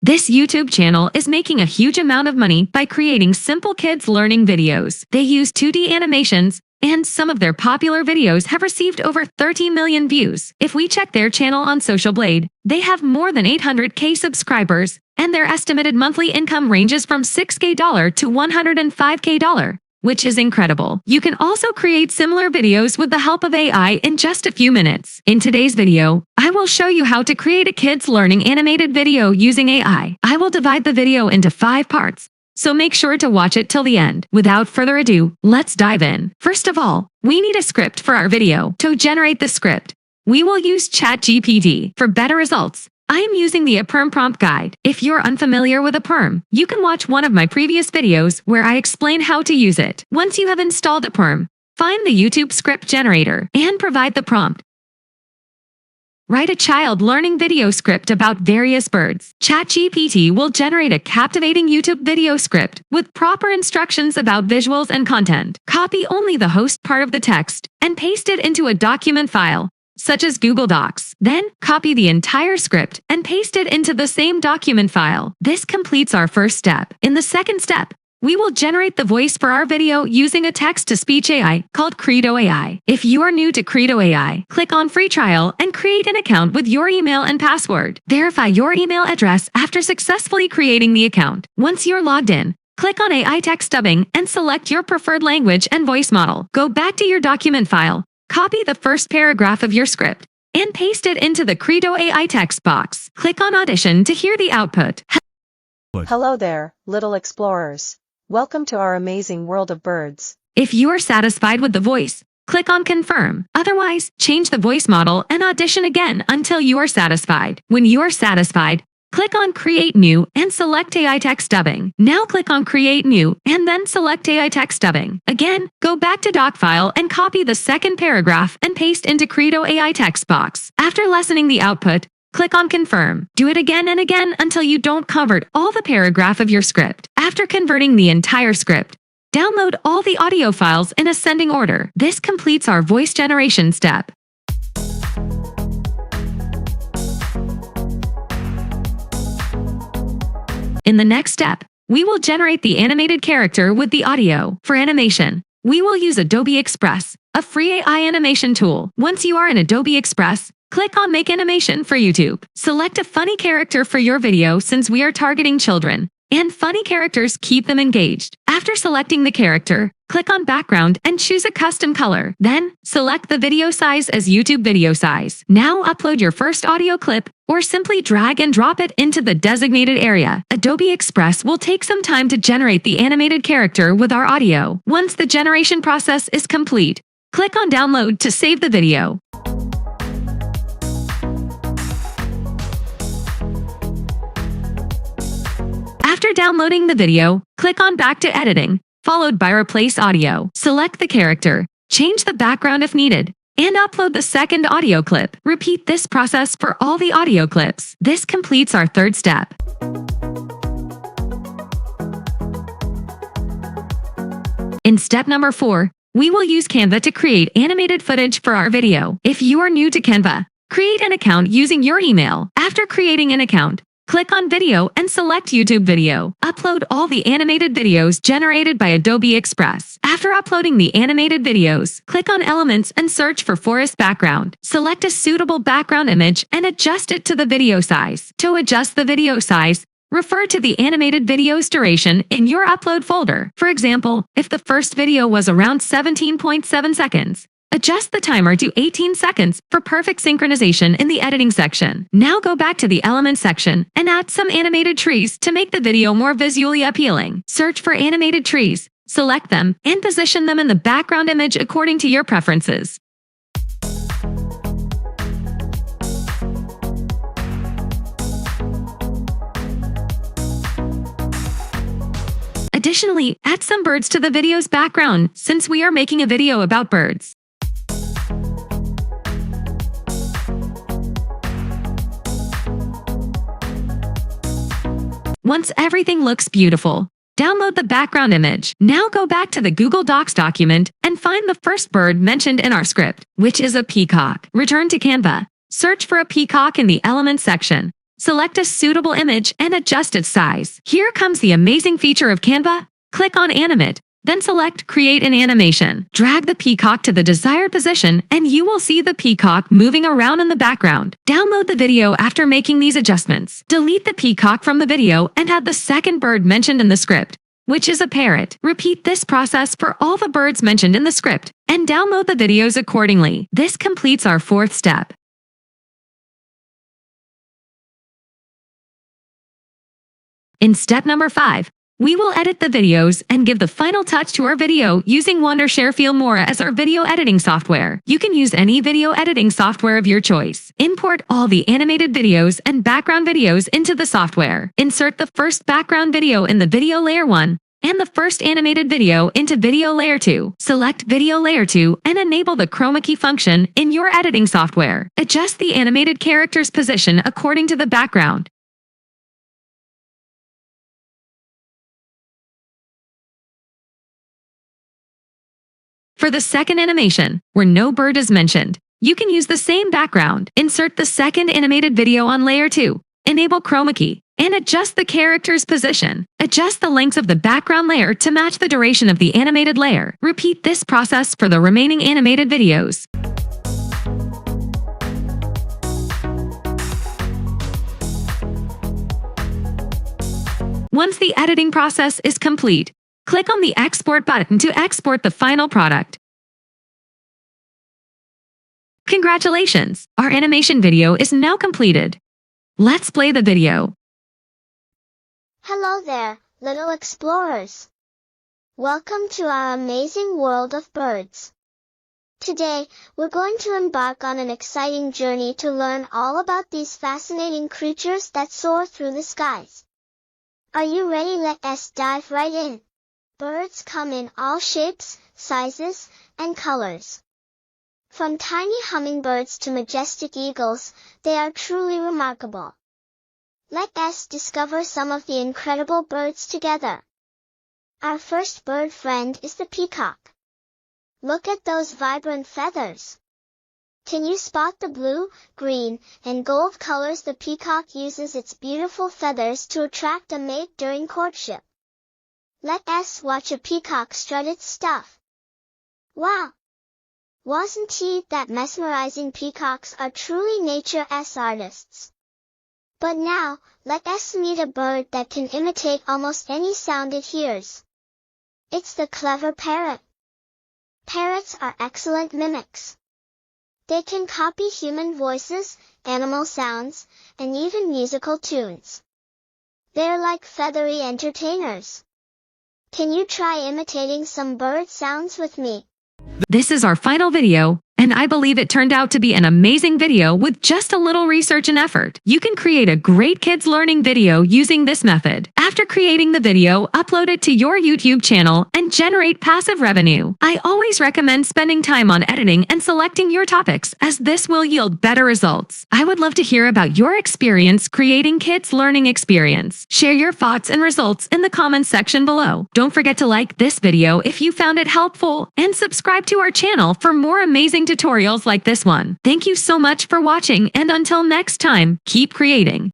This YouTube channel is making a huge amount of money by creating simple kids learning videos. They use 2D animations, and some of their popular videos have received over 30 million views. If we check their channel on Social Blade, they have more than 800K subscribers, and their estimated monthly income ranges from $6K to $105K, which is incredible. You can also create similar videos with the help of AI in just a few minutes. In today's video, I will show you how to create a kids learning animated video using AI. I will divide the video into 5 parts, so make sure to watch it till the end. Without further ado, let's dive in. First of all, we need a script for our video. To generate the script, we will use ChatGPT. For better results, I am using the Perm Prompt Guide. If you're unfamiliar with a perm, you can watch one of my previous videos where I explain how to use it. Once you have installed a perm, find the YouTube script generator and provide the prompt. Write a child learning video script about various birds. ChatGPT will generate a captivating YouTube video script with proper instructions about visuals and content. Copy only the host part of the text and paste it into a document file, such as Google Docs. Then, copy the entire script and paste it into the same document file. This completes our first step. In the second step, we will generate the voice for our video using a text-to-speech AI called Kreado AI. If you are new to Kreado AI, click on Free Trial and create an account with your email and password. Verify your email address after successfully creating the account. Once you're logged in, click on AI Text Dubbing and select your preferred language and voice model. Go back to your document file, copy the first paragraph of your script, and paste it into the Kreado AI text box. Click on Audition to hear the output. Hello there, little explorers. Welcome to our amazing world of birds. If you are satisfied with the voice, click on Confirm. Otherwise, change the voice model and audition again until you are satisfied. When you are satisfied, click on Create New and select AI Text Dubbing. Now click on Create New and then select AI Text Dubbing. Again, go back to Doc File and copy the second paragraph and paste into Kreado AI text box. After listening the output, click on Confirm. Do it again and again until you don't covered all the paragraph of your script. After converting the entire script, download all the audio files in ascending order. This completes our voice generation step. In the next step, we will generate the animated character with the audio. For animation, we will use Adobe Express, a free AI animation tool. Once you are in Adobe Express, click on Make Animation for YouTube. Select a funny character for your video since we are targeting children, and funny characters keep them engaged. After selecting the character, click on Background and choose a custom color. Then, select the video size as YouTube video size. Now upload your first audio clip, or simply drag and drop it into the designated area. Adobe Express will take some time to generate the animated character with our audio. Once the generation process is complete, click on Download to save the video. After downloading the video, click on Back to Editing, followed by Replace Audio. Select the character, change the background if needed, and upload the second audio clip. Repeat this process for all the audio clips. This completes our third step. In step number 4, we will use Canva to create animated footage for our video. If you are new to Canva, create an account using your email. After creating an account, click on Video and select YouTube Video. Upload all the animated videos generated by Adobe Express. After uploading the animated videos, click on Elements and search for Forest Background. Select a suitable background image and adjust it to the video size. To adjust the video size, refer to the animated video's duration in your upload folder. For example, if the first video was around 17.7 seconds, adjust the timer to 18 seconds for perfect synchronization in the editing section. Now go back to the Elements section and add some animated trees to make the video more visually appealing. Search for animated trees, select them, and position them in the background image according to your preferences. Additionally, add some birds to the video's background since we are making a video about birds. Once everything looks beautiful, download the background image. Now go back to the Google Docs document and find the first bird mentioned in our script, which is a peacock. Return to Canva. Search for a peacock in the Elements section. Select a suitable image and adjust its size. Here comes the amazing feature of Canva. Click on Animate, then select Create an Animation. Drag the peacock to the desired position and you will see the peacock moving around in the background. Download the video after making these adjustments. Delete the peacock from the video and add the second bird mentioned in the script, which is a parrot. Repeat this process for all the birds mentioned in the script and download the videos accordingly. This completes our fourth step. In step number 5, we will edit the videos and give the final touch to our video using Wondershare Filmora as our video editing software. You can use any video editing software of your choice. Import all the animated videos and background videos into the software. Insert the first background video in the video layer 1 and the first animated video into video layer 2. Select video layer 2 and enable the chroma key function in your editing software. Adjust the animated character's position according to the background. For the second animation, where no bird is mentioned, you can use the same background. Insert the second animated video on layer 2, enable chroma key, and adjust the character's position. Adjust the length of the background layer to match the duration of the animated layer. Repeat this process for the remaining animated videos. Once the editing process is complete, click on the Export button to export the final product. Congratulations! Our animation video is now completed. Let's play the video. Hello there, little explorers. Welcome to our amazing world of birds. Today, we're going to embark on an exciting journey to learn all about these fascinating creatures that soar through the skies. Are you ready? Let us dive right in. Birds come in all shapes, sizes, and colors. From tiny hummingbirds to majestic eagles, they are truly remarkable. Let us discover some of the incredible birds together. Our first bird friend is the peacock. Look at those vibrant feathers. Can you spot the blue, green, and gold colors? The peacock uses its beautiful feathers to attract a mate during courtship. Let us watch a peacock strut its stuff. Wow! Wasn't that mesmerizing? Peacocks are truly nature's artists. But now, let us meet a bird that can imitate almost any sound it hears. It's the clever parrot. Parrots are excellent mimics. They can copy human voices, animal sounds, and even musical tunes. They're like feathery entertainers. Can you try imitating some bird sounds with me? This is our final video, and I believe it turned out to be an amazing video with just a little research and effort. You can create a great kids learning video using this method. After creating the video, upload it to your YouTube channel and generate passive revenue. I always recommend spending time on editing and selecting your topics, as this will yield better results. I would love to hear about your experience creating kids learning experience. Share your thoughts and results in the comments section below. Don't forget to like this video if you found it helpful and subscribe to our channel for more amazing tutorials like this one. Thank you so much for watching, and until next time, keep creating.